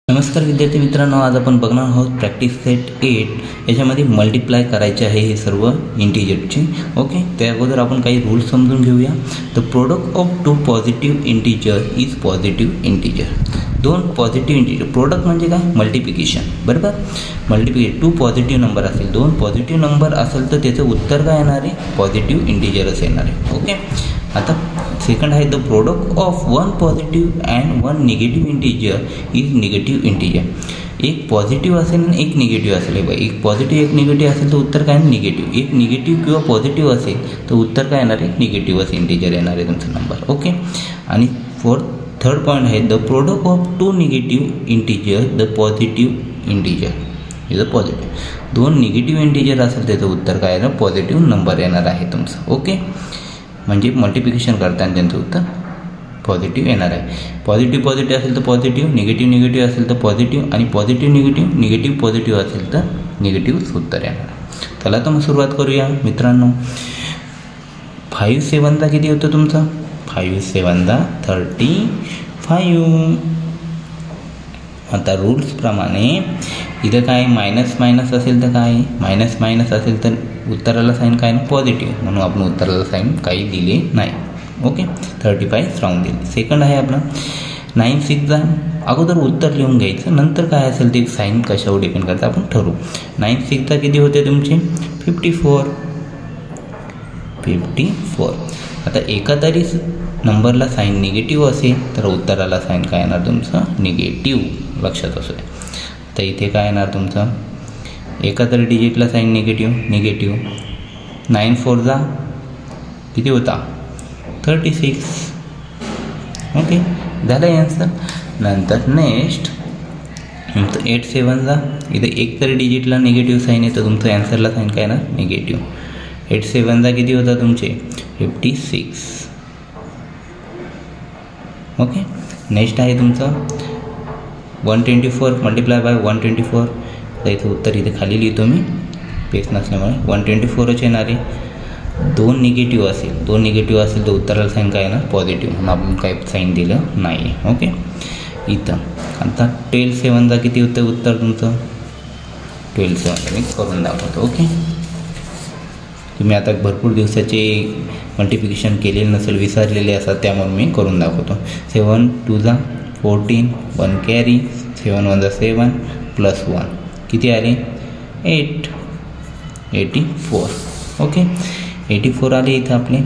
नमस्कार विद्यार्थी मित्रांनो, आज आपण बघणार आहोत प्रॅक्टिस सेट 8 याच्यामध्ये मल्टिप्लाय करायचे आहे हे सर्व इंटिजरचे. ओके, त्या अगोदर आपण काही रूल समजून घेऊया. The product of two positive integer is positive integer. दोन पॉझिटिव्ह इंटिजर, प्रोडक्ट म्हणजे काय? मल्टिप्लिकेशन. बरोबर, मल्टिप्लिकेशन. टू पॉझिटिव्ह नंबर असेल, दोन पॉझिटिव्ह नंबर असेल तर त्याचं उत्तर काय येणार आहे? पॉझिटिव्ह इंटिजरच येणार आहे. ओके, आता सेकंड आहे the product of one positive and one negative integer is negative integer. एक पॉझिटिव्ह असेल आणि एक निगेटिव्ह असेल. बघा, एक पॉझिटिव्ह एक निगेटिव्ह असेल तर उत्तर काय? निगेटिव्ह. एक निगेटिव्ह किंवा पॉझिटिव्ह असेल तर उत्तर काय येणार आहे? निगेटिव्हच इंटिजर येणार आहे तुमचा नंबर. ओके, आणि थर्ड पॉईंट आहे the product of two negative integer the positive integer is a positive. दोन निगेटिव्ह इंटिजर असेल त्याचं उत्तर काय येणार? पॉझिटिव्ह नंबर येणार आहे तुमचं. ओके, म्हणजे मल्टिप्लिकेशन करताना त्यांचं उत्तर पॉझिटिव्ह येणार आहे. पॉझिटिव्ह असेल तर पॉझिटिव्ह, निगेटिव्ह असेल तर पॉझिटिव्ह, आणि पॉझिटिव्ह निगेटिव्ह पॉझिटिव्ह असेल तर निगेटिव्हच उत्तर येणार. चला तर मग सुरुवात करूया मित्रांनो. 5 7 किती होतं तुमचं? 5 7 35. आता रूल्सप्रमाणे इथं काय मायनस असेल तर काय? मायनस असेल तर उत्तराला साईन काय ना? पॉझिटिव्ह, म्हणून आपण उत्तराला साईन काही दिले नाही. ओके, 35 राहून दिले. सेकंड आहे आपला 9 6 अगोदर उत्तर लिहून घ्यायचं, नंतर काय असेल ते साईन कशावर डिपेंड करतं आपण ठरवू. 9 6 किती होते तुमचे? 54. आता एका तरी नंबरला साईन निगेटिव्ह असेल तर उत्तराला साईन काय येणार तुमचं? निगेटिव्ह. लक्षात असू द्या. तर इथे काय येणार तुमचं? एका तरी डिजिटला साईन निगेटिव्ह. 9 4 किती होता? 36. ओके, झालं आन्सर. नंतर नेक्स्ट 8 7 इथे एक तरी डिजिटला निगेटिव्ह साईन येतं, तुमचं ॲन्सरला साईन काय येणार? निगेटिव्ह. 8 7 किती होता तुमचे? 56. ओके, नेक्स्ट आहे तुमचं 124 मल्टिप्लाय बाय 124. तर इथं उत्तर इथे खाली लिहितो मी, पेस नसल्यामुळे. 124च येणार आहे. दोन निगेटिव्ह असेल तर उत्तराला साईन काय येणार? पॉझिटिव्ह, म्हणून आपण काही साईन दिलं नाही. ओके, इथं आता 12 7 किती होतं उत्तर तुमचं? 12 7 मी करून दाखवतो. ओके, तुम्ही आता भरपूर दिवसाचे मल्टिप्लिकेशन केलेले नसेल, विसरलेले असतात, त्यामुळे मी करून दाखवतो. 7 2 14, 1 कॅरी, 7 1 7 प्लस 1 किती आले? 8. 84. ओके, 84 आले इथं आपले.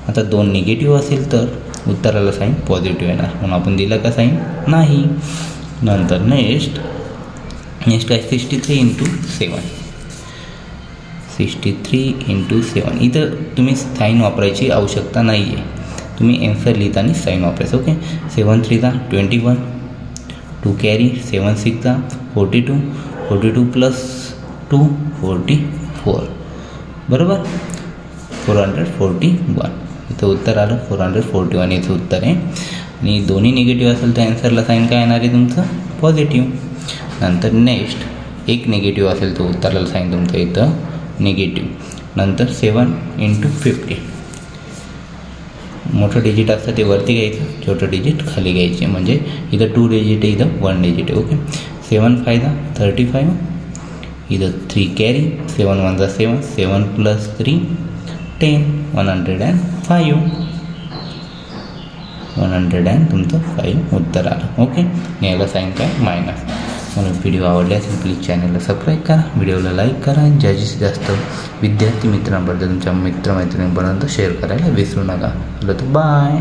आता दोन निगेटिव्ह असेल तर उत्तराला साईन पॉझिटिव्ह येणार, म्हणून आपण दिलं का साईन? नाही. नंतर नेक्स्ट काय? 63 × 7. 63 × 7 इथं तुम्ही साईन वापरायची आवश्यकता नाही आहे, तुम्ही ॲन्सर लिहिताना साईन वापरायचं. Okay, 7 3 21, 2 carry, 7 6 42, 42 plus 2 44. बरोबर, 441 इथं उत्तर आलं. 441 इथं उत्तर आहे. आणि दोन्ही निगेटिव्ह असेल तर ॲन्सरला साईन काय येणार आहे तुमचं? पॉझिटिव्ह. नंतर नेक्स्ट एक निगेटिव्ह असेल तर उत्तराला साईन तुमचं इथं निगेटिव्ह. नंतर 7 × 50. मोठं डिजिट असतं ते वरती घ्यायचं, छोटं डिजिट खाली घ्यायचे, म्हणजे इथं 2 डिजिट आहे, इथं 1 डिजिट आहे. ओके, 7 5 35, इथं 3 कॅरी, 7 1 7, 7 प्लस 3 10, 105. 105 तुमचं 5 उत्तर आलं. ओके, याला साईन काय? मायनस. म्हणून व्हिडिओ आवडले असेल प्लीज चॅनलला सबस्क्राईब करा, व्हिडिओला लाईक करा, आणि जास्तीत जास्त विद्यार्थी मित्रांपर्यंत तुमच्या मित्रमैत्रिणींपर्यंत शेअर करायला विसरू नका. तर बाय.